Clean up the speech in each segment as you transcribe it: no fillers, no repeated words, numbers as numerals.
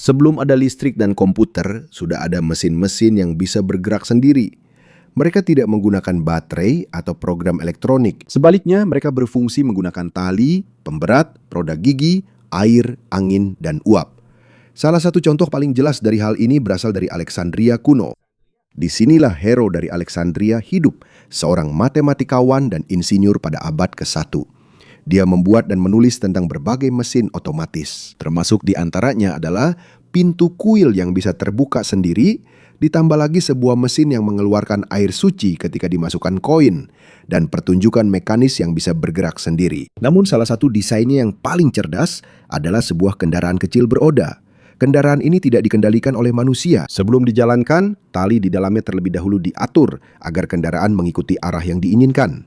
Sebelum ada listrik dan komputer, sudah ada mesin-mesin yang bisa bergerak sendiri. Mereka tidak menggunakan baterai atau program elektronik. Sebaliknya, mereka berfungsi menggunakan tali, pemberat, roda gigi, air, angin, dan uap. Salah satu contoh paling jelas dari hal ini berasal dari Alexandria kuno. Disinilah hero dari Alexandria hidup, seorang matematikawan dan insinyur pada abad ke-1. Dia membuat dan menulis tentang berbagai mesin otomatis. Termasuk di antaranya adalah pintu kuil yang bisa terbuka sendiri, ditambah lagi sebuah mesin yang mengeluarkan air suci ketika dimasukkan koin, dan pertunjukan mekanis yang bisa bergerak sendiri. Namun salah satu desainnya yang paling cerdas adalah sebuah kendaraan kecil beroda. Kendaraan ini tidak dikendalikan oleh manusia. Sebelum dijalankan, tali di dalamnya terlebih dahulu diatur agar kendaraan mengikuti arah yang diinginkan.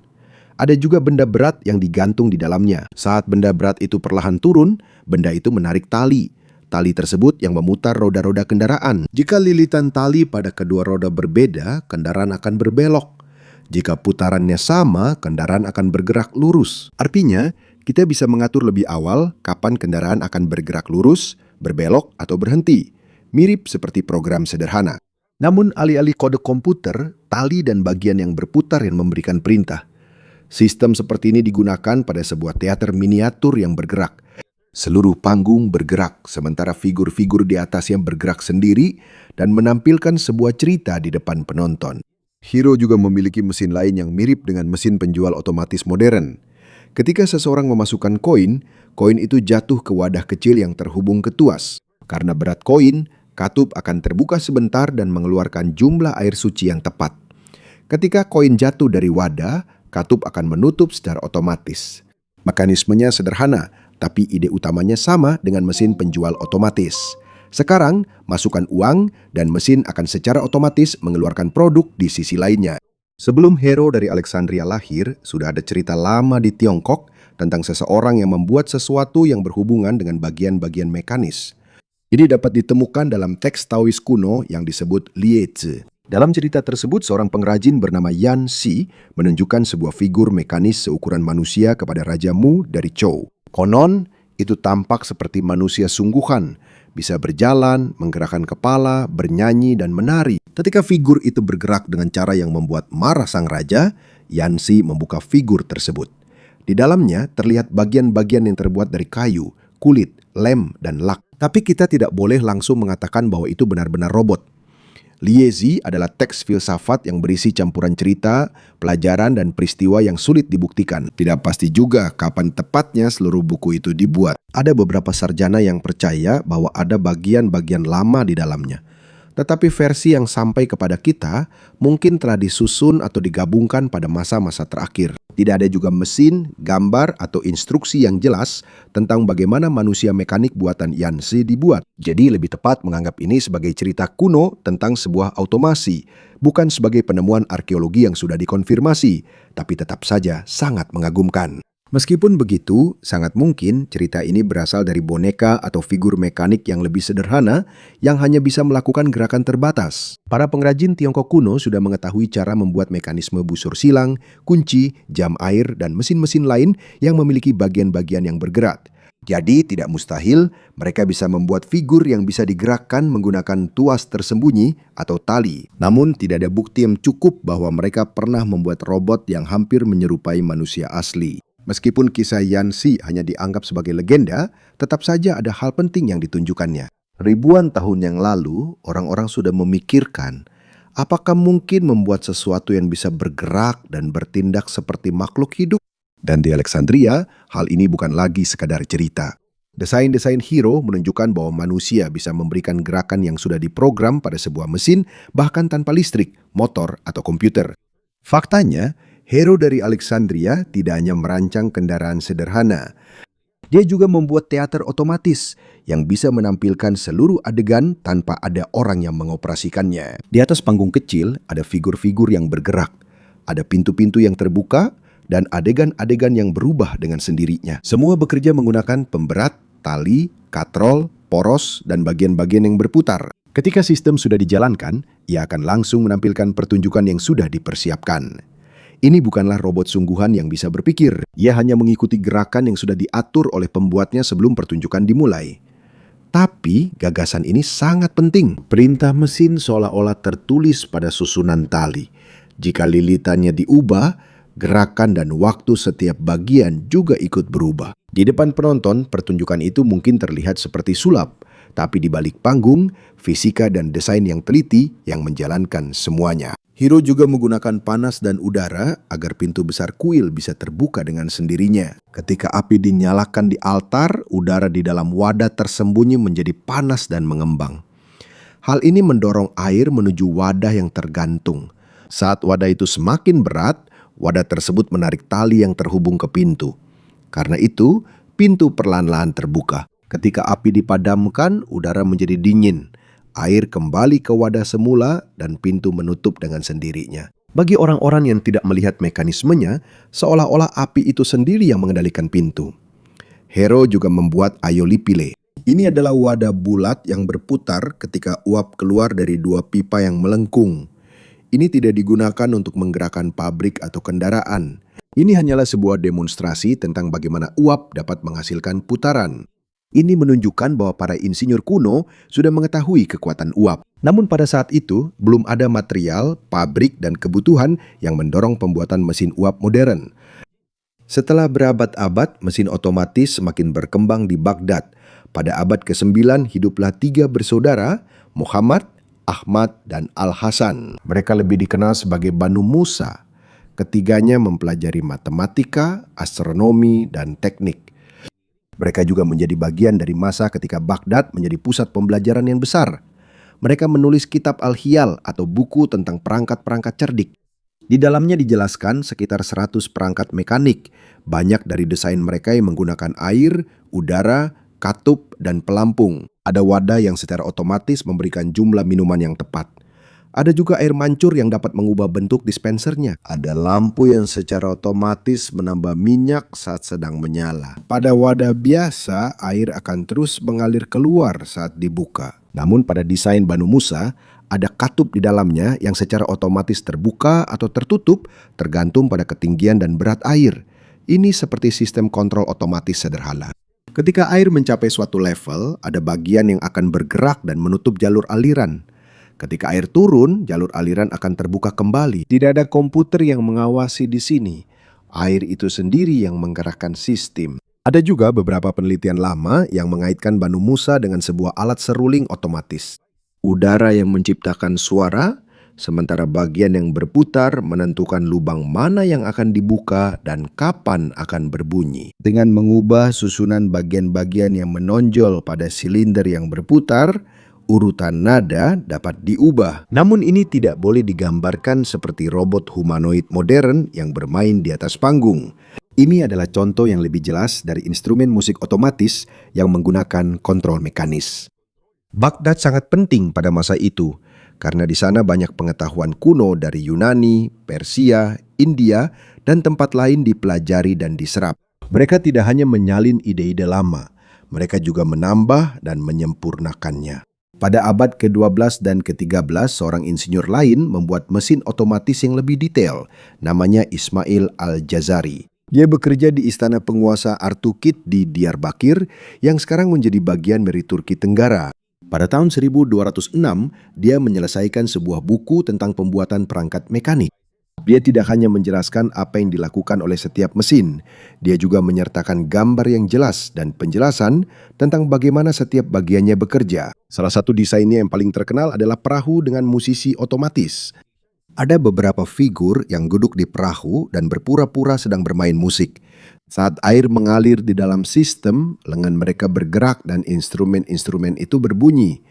Ada juga benda berat yang digantung di dalamnya. Saat benda berat itu perlahan turun, benda itu menarik tali. Tali tersebut yang memutar roda-roda kendaraan. Jika lilitan tali pada kedua roda berbeda, kendaraan akan berbelok. Jika putarannya sama, kendaraan akan bergerak lurus. Artinya, kita bisa mengatur lebih awal kapan kendaraan akan bergerak lurus, berbelok, atau berhenti. Mirip seperti program sederhana. Namun alih-alih kode komputer, tali dan bagian yang berputar yang memberikan perintah. Sistem seperti ini digunakan pada sebuah teater miniatur yang bergerak. Seluruh panggung bergerak, sementara figur-figur di atasnya bergerak sendiri dan menampilkan sebuah cerita di depan penonton. Hero juga memiliki mesin lain yang mirip dengan mesin penjual otomatis modern. Ketika seseorang memasukkan koin, koin itu jatuh ke wadah kecil yang terhubung ke tuas. Karena berat koin, katup akan terbuka sebentar dan mengeluarkan jumlah air suci yang tepat. Ketika koin jatuh dari wadah, katup akan menutup secara otomatis. Mekanismenya sederhana, tapi ide utamanya sama dengan mesin penjual otomatis. Sekarang, masukkan uang dan mesin akan secara otomatis mengeluarkan produk di sisi lainnya. Sebelum hero dari Alexandria lahir, sudah ada cerita lama di Tiongkok tentang seseorang yang membuat sesuatu yang berhubungan dengan bagian-bagian mekanis. Ini dapat ditemukan dalam teks Taois kuno yang disebut Liezi. Dalam cerita tersebut, seorang pengrajin bernama Yan Xi menunjukkan sebuah figur mekanis seukuran manusia kepada Raja Mu dari Zhou. Konon, itu tampak seperti manusia sungguhan, bisa berjalan, menggerakkan kepala, bernyanyi, dan menari. Ketika figur itu bergerak dengan cara yang membuat marah sang raja, Yan Xi membuka figur tersebut. Di dalamnya terlihat bagian-bagian yang terbuat dari kayu, kulit, lem, dan lak. Tapi kita tidak boleh langsung mengatakan bahwa itu benar-benar robot. Liezi adalah teks filsafat yang berisi campuran cerita, pelajaran, dan peristiwa yang sulit dibuktikan. Tidak pasti juga kapan tepatnya seluruh buku itu dibuat. Ada beberapa sarjana yang percaya bahwa ada bagian-bagian lama di dalamnya. Tetapi versi yang sampai kepada kita mungkin telah disusun atau digabungkan pada masa-masa terakhir. Tidak ada juga mesin, gambar, atau instruksi yang jelas tentang bagaimana manusia mekanik buatan Yan Xi dibuat. Jadi lebih tepat menganggap ini sebagai cerita kuno tentang sebuah automasi, bukan sebagai penemuan arkeologi yang sudah dikonfirmasi, tapi tetap saja sangat mengagumkan. Meskipun begitu, sangat mungkin cerita ini berasal dari boneka atau figur mekanik yang lebih sederhana yang hanya bisa melakukan gerakan terbatas. Para pengrajin Tiongkok kuno sudah mengetahui cara membuat mekanisme busur silang, kunci, jam air, dan mesin-mesin lain yang memiliki bagian-bagian yang bergerak. Jadi tidak mustahil mereka bisa membuat figur yang bisa digerakkan menggunakan tuas tersembunyi atau tali. Namun tidak ada bukti yang cukup bahwa mereka pernah membuat robot yang hampir menyerupai manusia asli. Meskipun kisah Yan Xi hanya dianggap sebagai legenda, tetap saja ada hal penting yang ditunjukkannya. Ribuan tahun yang lalu, orang-orang sudah memikirkan, apakah mungkin membuat sesuatu yang bisa bergerak dan bertindak seperti makhluk hidup? Dan di Alexandria, hal ini bukan lagi sekadar cerita. Desain-desain hero menunjukkan bahwa manusia bisa memberikan gerakan yang sudah diprogram pada sebuah mesin, bahkan tanpa listrik, motor, atau komputer. Faktanya, hero dari Alexandria tidak hanya merancang kendaraan sederhana. Dia juga membuat teater otomatis yang bisa menampilkan seluruh adegan tanpa ada orang yang mengoperasikannya. Di atas panggung kecil ada figur-figur yang bergerak, ada pintu-pintu yang terbuka, dan adegan-adegan yang berubah dengan sendirinya. Semua bekerja menggunakan pemberat, tali, katrol, poros, dan bagian-bagian yang berputar. Ketika sistem sudah dijalankan, ia akan langsung menampilkan pertunjukan yang sudah dipersiapkan. Ini bukanlah robot sungguhan yang bisa berpikir. Ia hanya mengikuti gerakan yang sudah diatur oleh pembuatnya sebelum pertunjukan dimulai. Tapi gagasan ini sangat penting. Perintah mesin seolah-olah tertulis pada susunan tali. Jika lilitannya diubah, gerakan dan waktu setiap bagian juga ikut berubah. Di depan penonton, pertunjukan itu mungkin terlihat seperti sulap, tapi di balik panggung, fisika dan desain yang teliti yang menjalankan semuanya. Hiro juga menggunakan panas dan udara agar pintu besar kuil bisa terbuka dengan sendirinya. Ketika api dinyalakan di altar, udara di dalam wadah tersembunyi menjadi panas dan mengembang. Hal ini mendorong air menuju wadah yang tergantung. Saat wadah itu semakin berat, wadah tersebut menarik tali yang terhubung ke pintu. Karena itu, pintu perlahan-lahan terbuka. Ketika api dipadamkan, udara menjadi dingin. Air kembali ke wadah semula dan pintu menutup dengan sendirinya. Bagi orang-orang yang tidak melihat mekanismenya, seolah-olah api itu sendiri yang mengendalikan pintu. Hero juga membuat Aiolipile. Ini adalah wadah bulat yang berputar ketika uap keluar dari dua pipa yang melengkung. Ini tidak digunakan untuk menggerakkan pabrik atau kendaraan. Ini hanyalah sebuah demonstrasi tentang bagaimana uap dapat menghasilkan putaran. Ini menunjukkan bahwa para insinyur kuno sudah mengetahui kekuatan uap. Namun pada saat itu, belum ada material, pabrik, dan kebutuhan yang mendorong pembuatan mesin uap modern. Setelah berabad-abad, mesin otomatis semakin berkembang di Baghdad. Pada abad ke-9 hiduplah 3 bersaudara, Muhammad, Ahmad, dan Al-Hasan. Mereka lebih dikenal sebagai Banu Musa. Ketiganya mempelajari matematika, astronomi, dan teknik. Mereka juga menjadi bagian dari masa ketika Baghdad menjadi pusat pembelajaran yang besar. Mereka menulis kitab Al-Hiyal atau buku tentang perangkat-perangkat cerdik. Di dalamnya dijelaskan sekitar 100 perangkat mekanik. Banyak dari desain mereka yang menggunakan air, udara, katup, dan pelampung. Ada wadah yang secara otomatis memberikan jumlah minuman yang tepat. Ada juga air mancur yang dapat mengubah bentuk dispensernya. Ada lampu yang secara otomatis menambah minyak saat sedang menyala. Pada wadah biasa, air akan terus mengalir keluar saat dibuka. Namun pada desain Banu Musa, ada katup di dalamnya yang secara otomatis terbuka atau tertutup tergantung pada ketinggian dan berat air. Ini seperti sistem kontrol otomatis sederhana. Ketika air mencapai suatu level, ada bagian yang akan bergerak dan menutup jalur aliran. Ketika air turun, jalur aliran akan terbuka kembali. Tidak ada komputer yang mengawasi di sini. Air itu sendiri yang menggerakkan sistem. Ada juga beberapa penelitian lama yang mengaitkan Banu Musa dengan sebuah alat seruling otomatis. Udara yang menciptakan suara, sementara bagian yang berputar menentukan lubang mana yang akan dibuka dan kapan akan berbunyi. Dengan mengubah susunan bagian-bagian yang menonjol pada silinder yang berputar, urutan nada dapat diubah. Namun ini tidak boleh digambarkan seperti robot humanoid modern yang bermain di atas panggung. Ini adalah contoh yang lebih jelas dari instrumen musik otomatis yang menggunakan kontrol mekanis. Baghdad sangat penting pada masa itu, karena di sana banyak pengetahuan kuno dari Yunani, Persia, India, dan tempat lain dipelajari dan diserap. Mereka tidak hanya menyalin ide-ide lama, mereka juga menambah dan menyempurnakannya. Pada abad ke-12 dan ke-13, seorang insinyur lain membuat mesin otomatis yang lebih detail, namanya Ismail Al-Jazari. Dia bekerja di istana penguasa Artukid di Diyarbakir, yang sekarang menjadi bagian dari Turki Tenggara. Pada tahun 1206, dia menyelesaikan sebuah buku tentang pembuatan perangkat mekanik. Dia tidak hanya menjelaskan apa yang dilakukan oleh setiap mesin, dia juga menyertakan gambar yang jelas dan penjelasan tentang bagaimana setiap bagiannya bekerja. Salah satu desainnya yang paling terkenal adalah perahu dengan musisi otomatis. Ada beberapa figur yang duduk di perahu dan berpura-pura sedang bermain musik. Saat air mengalir di dalam sistem, lengan mereka bergerak dan instrumen-instrumen itu berbunyi.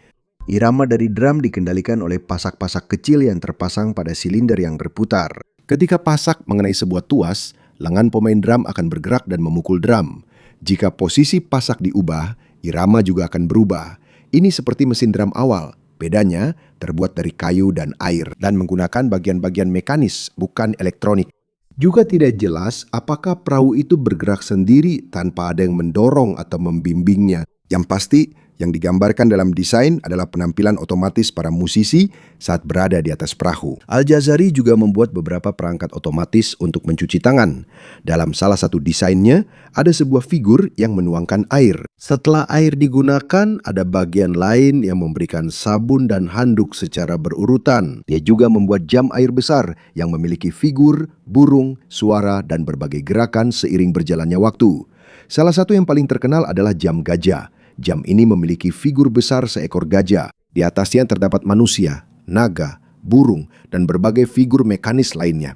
Irama dari drum dikendalikan oleh pasak-pasak kecil yang terpasang pada silinder yang berputar. Ketika pasak mengenai sebuah tuas, lengan pemain drum akan bergerak dan memukul drum. Jika posisi pasak diubah, irama juga akan berubah. Ini seperti mesin drum awal. Bedanya terbuat dari kayu dan air dan menggunakan bagian-bagian mekanis, bukan elektronik. Juga tidak jelas apakah perahu itu bergerak sendiri tanpa ada yang mendorong atau membimbingnya. Yang pasti, Yang digambarkan dalam desain adalah penampilan otomatis para musisi saat berada di atas perahu. Al-Jazari juga membuat beberapa perangkat otomatis untuk mencuci tangan. Dalam salah satu desainnya, ada sebuah figur yang menuangkan air. Setelah air digunakan, ada bagian lain yang memberikan sabun dan handuk secara berurutan. Dia juga membuat jam air besar yang memiliki figur, burung, suara, dan berbagai gerakan seiring berjalannya waktu. Salah satu yang paling terkenal adalah jam gajah. Jam ini memiliki figur besar seekor gajah. Di atasnya terdapat manusia, naga, burung, dan berbagai figur mekanis lainnya.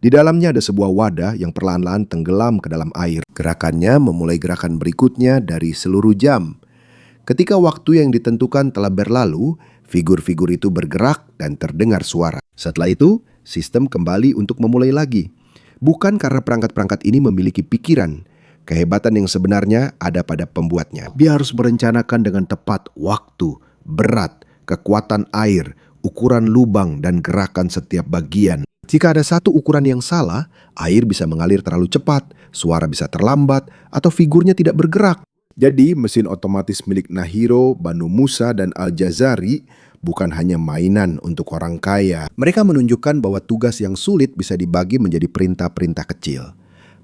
Di dalamnya ada sebuah wadah yang perlahan-lahan tenggelam ke dalam air. Gerakannya memulai gerakan berikutnya dari seluruh jam. Ketika waktu yang ditentukan telah berlalu, figur-figur itu bergerak dan terdengar suara. Setelah itu, sistem kembali untuk memulai lagi. Bukan karena perangkat-perangkat ini memiliki pikiran. Kehebatan yang sebenarnya ada pada pembuatnya. Dia harus merencanakan dengan tepat waktu, berat, kekuatan air, ukuran lubang, dan gerakan setiap bagian. Jika ada satu ukuran yang salah, air bisa mengalir terlalu cepat, suara bisa terlambat, atau figurnya tidak bergerak. Jadi, mesin otomatis milik Nahiro, Banu Musa, dan Al-Jazari bukan hanya mainan untuk orang kaya. Mereka menunjukkan bahwa tugas yang sulit bisa dibagi menjadi perintah-perintah kecil.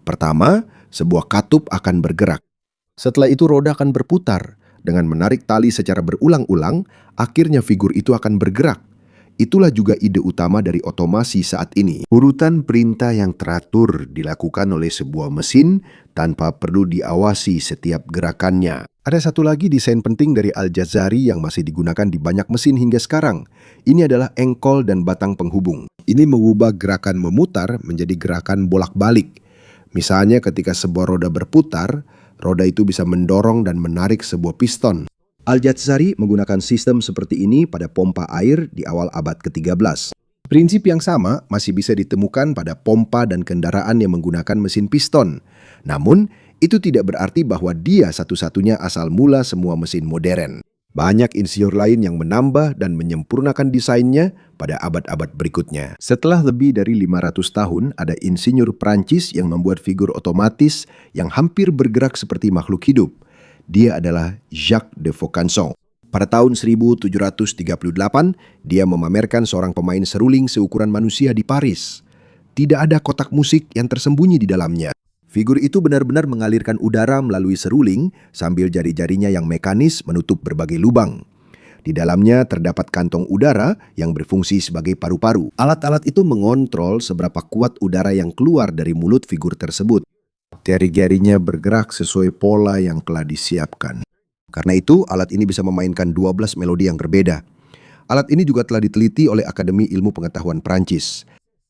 Pertama, sebuah katup akan bergerak. Setelah itu roda akan berputar. Dengan menarik tali secara berulang-ulang, akhirnya figur itu akan bergerak. Itulah juga ide utama dari otomasi saat ini. Urutan perintah yang teratur dilakukan oleh sebuah mesin tanpa perlu diawasi setiap gerakannya. Ada satu lagi desain penting dari Al-Jazari yang masih digunakan di banyak mesin hingga sekarang. Ini adalah engkol dan batang penghubung. Ini mengubah gerakan memutar menjadi gerakan bolak-balik. Misalnya ketika sebuah roda berputar, roda itu bisa mendorong dan menarik sebuah piston. Al-Jazari menggunakan sistem seperti ini pada pompa air di awal abad ke-13. Prinsip yang sama masih bisa ditemukan pada pompa dan kendaraan yang menggunakan mesin piston. Namun, itu tidak berarti bahwa dia satu-satunya asal mula semua mesin modern. Banyak insinyur lain yang menambah dan menyempurnakan desainnya pada abad-abad berikutnya. Setelah lebih dari 500 tahun, ada insinyur Prancis yang membuat figur otomatis yang hampir bergerak seperti makhluk hidup. Dia adalah Jacques de Vaucanson. Pada tahun 1738, dia memamerkan seorang pemain seruling seukuran manusia di Paris. Tidak ada kotak musik yang tersembunyi di dalamnya. Figur itu benar-benar mengalirkan udara melalui seruling sambil jari-jarinya yang mekanis menutup berbagai lubang. Di dalamnya terdapat kantong udara yang berfungsi sebagai paru-paru. Alat-alat itu mengontrol seberapa kuat udara yang keluar dari mulut figur tersebut. Jari-jarinya bergerak sesuai pola yang telah disiapkan. Karena itu, alat ini bisa memainkan 12 melodi yang berbeda. Alat ini juga telah diteliti oleh Akademi Ilmu Pengetahuan Prancis.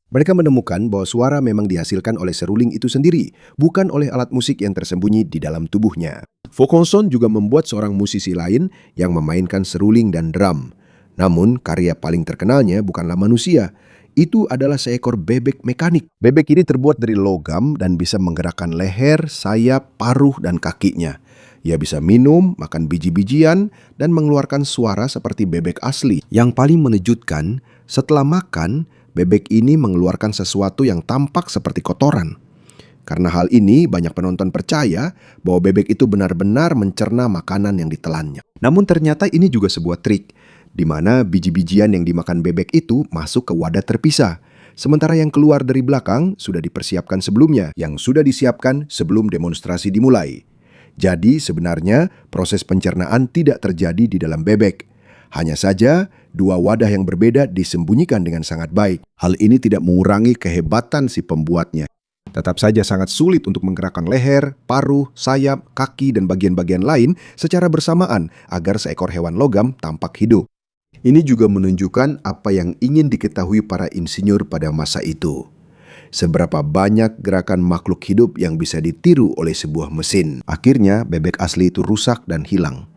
Mereka menemukan bahwa suara memang dihasilkan oleh seruling itu sendiri, bukan oleh alat musik yang tersembunyi di dalam tubuhnya. Vaucanson juga membuat seorang musisi lain yang memainkan seruling dan drum. Namun, karya paling terkenalnya bukanlah manusia. Itu adalah seekor bebek mekanik. Bebek ini terbuat dari logam dan bisa menggerakkan leher, sayap, paruh, dan kakinya. Ia bisa minum, makan biji-bijian, dan mengeluarkan suara seperti bebek asli. Yang paling menakjubkan, setelah makan, bebek ini mengeluarkan sesuatu yang tampak seperti kotoran. Karena hal ini, banyak penonton percaya bahwa bebek itu benar-benar mencerna makanan yang ditelannya. Namun ternyata ini juga sebuah trik, di mana biji-bijian yang dimakan bebek itu masuk ke wadah terpisah. Sementara yang keluar dari belakang sudah dipersiapkan sebelumnya, yang sudah disiapkan sebelum demonstrasi dimulai. Jadi sebenarnya proses pencernaan tidak terjadi di dalam bebek. Hanya saja, dua wadah yang berbeda disembunyikan dengan sangat baik. Hal ini tidak mengurangi kehebatan si pembuatnya. Tetap saja sangat sulit untuk menggerakkan leher, paruh, sayap, kaki, dan bagian-bagian lain secara bersamaan agar seekor hewan logam tampak hidup. Ini juga menunjukkan apa yang ingin diketahui para insinyur pada masa itu. Seberapa banyak gerakan makhluk hidup yang bisa ditiru oleh sebuah mesin. Akhirnya, bebek asli itu rusak dan hilang.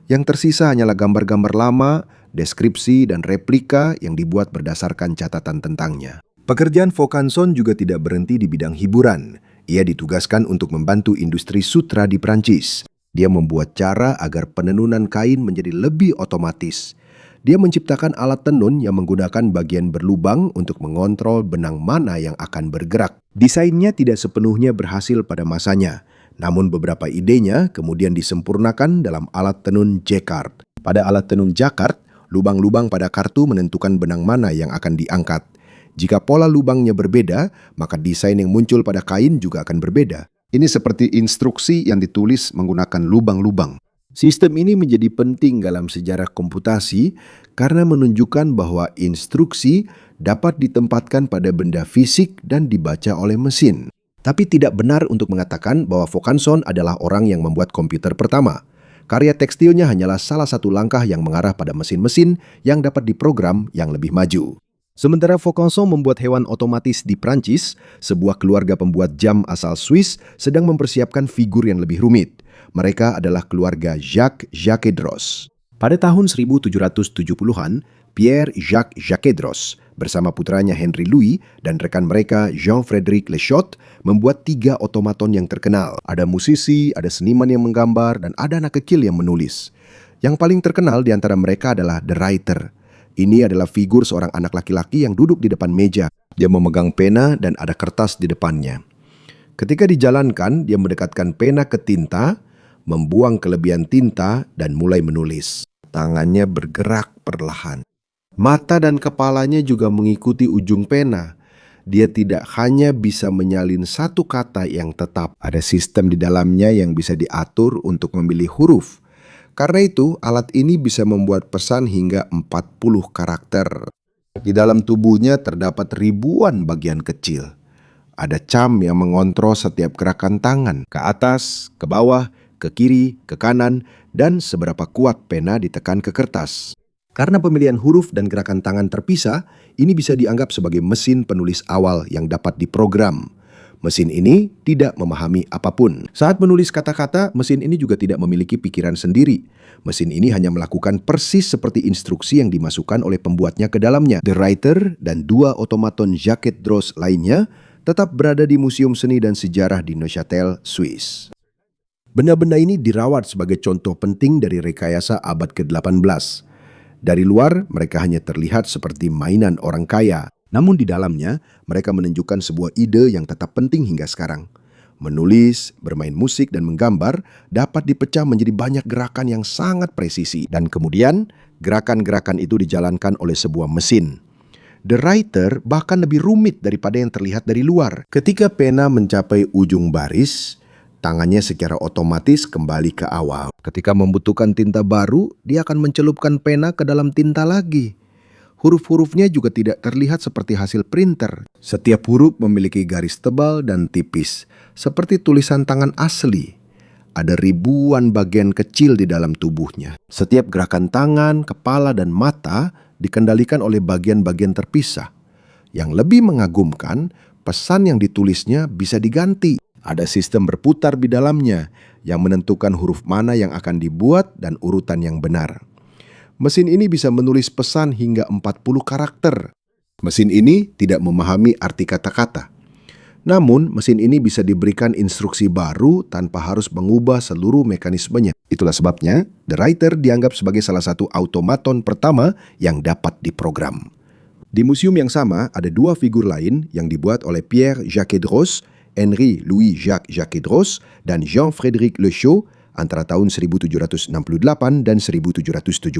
Yang tersisa hanyalah gambar-gambar lama, deskripsi, dan replika yang dibuat berdasarkan catatan tentangnya. Pekerjaan Vaucanson juga tidak berhenti di bidang hiburan. Ia ditugaskan untuk membantu industri sutra di Prancis. Dia membuat cara agar penenunan kain menjadi lebih otomatis. Dia menciptakan alat tenun yang menggunakan bagian berlubang untuk mengontrol benang mana yang akan bergerak. Desainnya tidak sepenuhnya berhasil pada masanya. Namun beberapa idenya kemudian disempurnakan dalam alat tenun Jacquard. Pada alat tenun Jacquard, lubang-lubang pada kartu menentukan benang mana yang akan diangkat. Jika pola lubangnya berbeda, maka desain yang muncul pada kain juga akan berbeda. Ini seperti instruksi yang ditulis menggunakan lubang-lubang. Sistem ini menjadi penting dalam sejarah komputasi karena menunjukkan bahwa instruksi dapat ditempatkan pada benda fisik dan dibaca oleh mesin. Tapi tidak benar untuk mengatakan bahwa Vaucanson adalah orang yang membuat komputer pertama. Karya tekstilnya hanyalah salah satu langkah yang mengarah pada mesin-mesin yang dapat diprogram yang lebih maju. Sementara Vaucanson membuat hewan otomatis di Prancis, sebuah keluarga pembuat jam asal Swiss sedang mempersiapkan figur yang lebih rumit. Mereka adalah keluarga Jacques-Jacquedros. Pada tahun 1770-an, Pierre-Jacques Jacquedros bersama putranya Henry Louis dan rekan mereka Jean-Frédéric Lechot membuat 3 otomaton yang terkenal. Ada musisi, ada seniman yang menggambar, dan ada anak kecil yang menulis. Yang paling terkenal di antara mereka adalah The Writer. Ini adalah figur seorang anak laki-laki yang duduk di depan meja. Dia memegang pena dan ada kertas di depannya. Ketika dijalankan, dia mendekatkan pena ke tinta, membuang kelebihan tinta, dan mulai menulis. Tangannya bergerak perlahan. Mata dan kepalanya juga mengikuti ujung pena. Dia tidak hanya bisa menyalin satu kata yang tetap. Ada sistem di dalamnya yang bisa diatur untuk memilih huruf. Karena itu, alat ini bisa membuat pesan hingga 40 karakter. Di dalam tubuhnya terdapat ribuan bagian kecil. Ada cam yang mengontrol setiap gerakan tangan, ke atas, ke bawah, ke kiri, ke kanan, dan seberapa kuat pena ditekan ke kertas. Karena pemilihan huruf dan gerakan tangan terpisah, ini bisa dianggap sebagai mesin penulis awal yang dapat diprogram. Mesin ini tidak memahami apapun. Saat menulis kata-kata, mesin ini juga tidak memiliki pikiran sendiri. Mesin ini hanya melakukan persis seperti instruksi yang dimasukkan oleh pembuatnya ke dalamnya. The Writer dan 2 otomaton Jacquedros lainnya tetap berada di Museum Seni dan Sejarah di Neuchâtel, Swiss. Benda-benda ini dirawat sebagai contoh penting dari rekayasa abad ke-18. Dari luar, mereka hanya terlihat seperti mainan orang kaya. Namun di dalamnya, mereka menunjukkan sebuah ide yang tetap penting hingga sekarang. Menulis, bermain musik, dan menggambar dapat dipecah menjadi banyak gerakan yang sangat presisi. Dan kemudian, gerakan-gerakan itu dijalankan oleh sebuah mesin. The Writer bahkan lebih rumit daripada yang terlihat dari luar. Ketika pena mencapai ujung baris, tangannya secara otomatis kembali ke awal. Ketika membutuhkan tinta baru, dia akan mencelupkan pena ke dalam tinta lagi. Huruf-hurufnya juga tidak terlihat seperti hasil printer. Setiap huruf memiliki garis tebal dan tipis, seperti tulisan tangan asli. Ada ribuan bagian kecil di dalam tubuhnya. Setiap gerakan tangan, kepala, dan mata dikendalikan oleh bagian-bagian terpisah. Yang lebih mengagumkan, pesan yang ditulisnya bisa diganti. Ada sistem berputar di dalamnya yang menentukan huruf mana yang akan dibuat dan urutan yang benar. Mesin ini bisa menulis pesan hingga 40 karakter. Mesin ini tidak memahami arti kata-kata. Namun, mesin ini bisa diberikan instruksi baru tanpa harus mengubah seluruh mekanismenya. Itulah sebabnya, The Writer dianggap sebagai salah satu automaton pertama yang dapat diprogram. Di museum yang sama, ada 2 figur lain yang dibuat oleh Pierre Jacquedros, Henry Louis Jacques Jacquedros, dan Jean-Frédéric Lechot antara tahun 1768 dan 1774.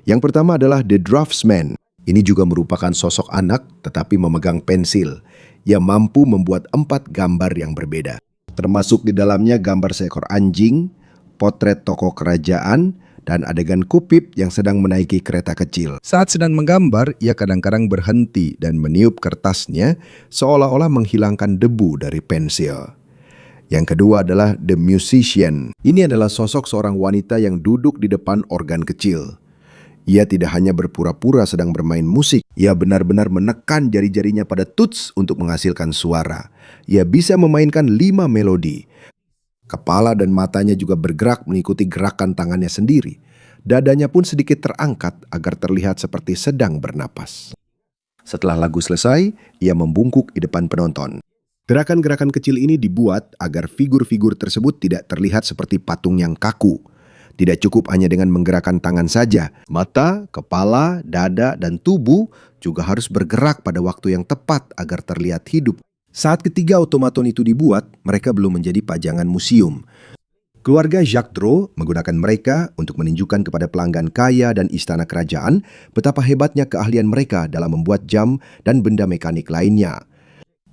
Yang pertama adalah The Draftsman. Ini juga merupakan sosok anak tetapi memegang pensil. Ia mampu membuat 4 gambar yang berbeda. Termasuk di dalamnya gambar seekor anjing, potret tokoh kerajaan, dan adegan Kupip yang sedang menaiki kereta kecil. Saat sedang menggambar, ia kadang-kadang berhenti dan meniup kertasnya seolah-olah menghilangkan debu dari pensil. Yang kedua adalah The Musician. Ini adalah sosok seorang wanita yang duduk di depan organ kecil. Ia tidak hanya berpura-pura sedang bermain musik, ia benar-benar menekan jari-jarinya pada tuts untuk menghasilkan suara. Ia bisa memainkan 5 melodi. Kepala dan matanya juga bergerak mengikuti gerakan tangannya sendiri. Dadanya pun sedikit terangkat agar terlihat seperti sedang bernapas. Setelah lagu selesai, ia membungkuk di depan penonton. Gerakan-gerakan kecil ini dibuat agar figur-figur tersebut tidak terlihat seperti patung yang kaku. Tidak cukup hanya dengan menggerakkan tangan saja. Mata, kepala, dada, dan tubuh juga harus bergerak pada waktu yang tepat agar terlihat hidup. Saat ketiga otomaton itu dibuat, mereka belum menjadi pajangan museum. Keluarga Jacques Dreux menggunakan mereka untuk menunjukkan kepada pelanggan kaya dan istana kerajaan betapa hebatnya keahlian mereka dalam membuat jam dan benda mekanik lainnya.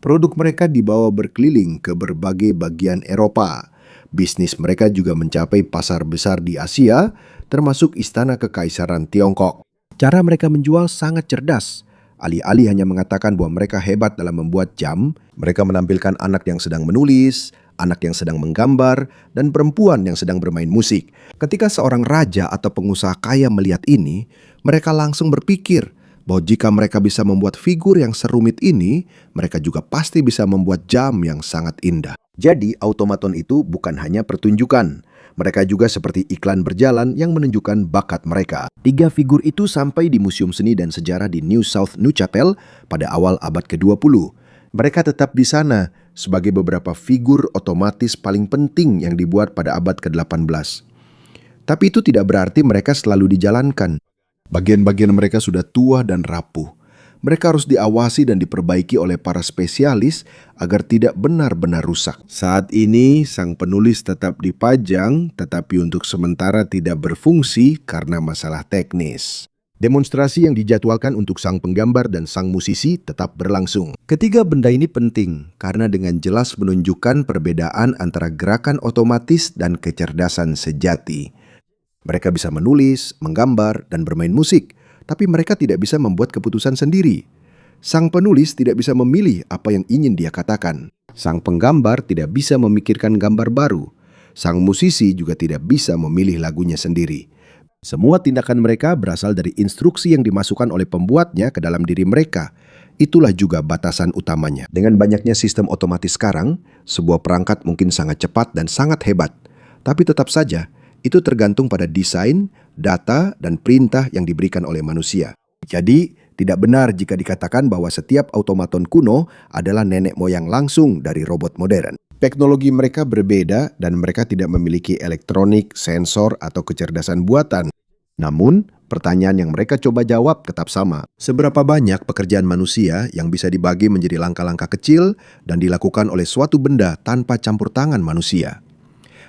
Produk mereka dibawa berkeliling ke berbagai bagian Eropa. Bisnis mereka juga mencapai pasar besar di Asia, termasuk Istana Kekaisaran Tiongkok. Cara mereka menjual sangat cerdas. Alih-alih hanya mengatakan bahwa mereka hebat dalam membuat jam, mereka menampilkan anak yang sedang menulis, anak yang sedang menggambar, dan perempuan yang sedang bermain musik. Ketika seorang raja atau pengusaha kaya melihat ini, mereka langsung berpikir bahwa jika mereka bisa membuat figur yang serumit ini, mereka juga pasti bisa membuat jam yang sangat indah. Jadi, automaton itu bukan hanya pertunjukan. Mereka juga seperti iklan berjalan yang menunjukkan bakat mereka. 3 figur itu sampai di Museum Seni dan Sejarah di New South Neuchâtel pada awal abad ke-20. Mereka tetap di sana sebagai beberapa figur otomatis paling penting yang dibuat pada abad ke-18. Tapi itu tidak berarti mereka selalu dijalankan. Bagian-bagian mereka sudah tua dan rapuh. Mereka harus diawasi dan diperbaiki oleh para spesialis agar tidak benar-benar rusak. Saat ini, sang penulis tetap dipajang, tetapi untuk sementara tidak berfungsi karena masalah teknis. Demonstrasi yang dijadwalkan untuk sang penggambar dan sang musisi tetap berlangsung. Ketiga benda ini penting karena dengan jelas menunjukkan perbedaan antara gerakan otomatis dan kecerdasan sejati. Mereka bisa menulis, menggambar, dan bermain musik, tapi mereka tidak bisa membuat keputusan sendiri. Sang penulis tidak bisa memilih apa yang ingin dia katakan. Sang penggambar tidak bisa memikirkan gambar baru. Sang musisi juga tidak bisa memilih lagunya sendiri. Semua tindakan mereka berasal dari instruksi yang dimasukkan oleh pembuatnya ke dalam diri mereka. Itulah juga batasan utamanya. Dengan banyaknya sistem otomatis sekarang, sebuah perangkat mungkin sangat cepat dan sangat hebat. Tapi tetap saja, itu tergantung pada desain, data, dan perintah yang diberikan oleh manusia. Jadi, tidak benar jika dikatakan bahwa setiap automaton kuno adalah nenek moyang langsung dari robot modern. Teknologi mereka berbeda dan mereka tidak memiliki elektronik, sensor, atau kecerdasan buatan. Namun, pertanyaan yang mereka coba jawab tetap sama. Seberapa banyak pekerjaan manusia yang bisa dibagi menjadi langkah-langkah kecil dan dilakukan oleh suatu benda tanpa campur tangan manusia?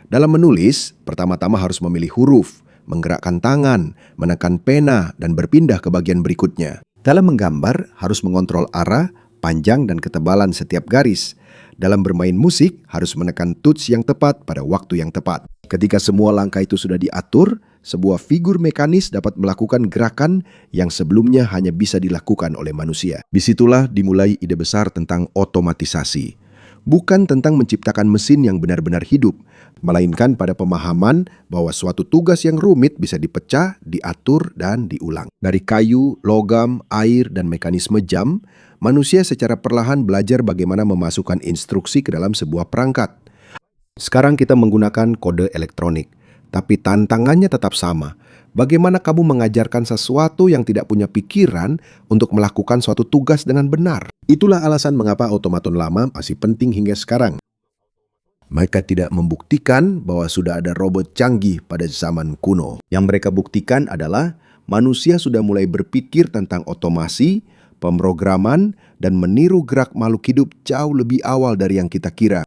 Dalam menulis, pertama-tama harus memilih huruf, menggerakkan tangan, menekan pena, dan berpindah ke bagian berikutnya. Dalam menggambar, harus mengontrol arah, panjang, dan ketebalan setiap garis. Dalam bermain musik, harus menekan tuts yang tepat pada waktu yang tepat. Ketika semua langkah itu sudah diatur, sebuah figur mekanis dapat melakukan gerakan yang sebelumnya hanya bisa dilakukan oleh manusia. Disitulah dimulai ide besar tentang otomatisasi. Bukan tentang menciptakan mesin yang benar-benar hidup, melainkan pada pemahaman bahwa suatu tugas yang rumit bisa dipecah, diatur, dan diulang. Dari kayu, logam, air, dan mekanisme jam, manusia secara perlahan belajar bagaimana memasukkan instruksi ke dalam sebuah perangkat. Sekarang kita menggunakan kode elektronik, tapi tantangannya tetap sama. Bagaimana kamu mengajarkan sesuatu yang tidak punya pikiran untuk melakukan suatu tugas dengan benar? Itulah alasan mengapa automaton lama masih penting hingga sekarang. Mereka tidak membuktikan bahwa sudah ada robot canggih pada zaman kuno. Yang mereka buktikan adalah manusia sudah mulai berpikir tentang otomasi, pemrograman, dan meniru gerak makhluk hidup jauh lebih awal dari yang kita kira.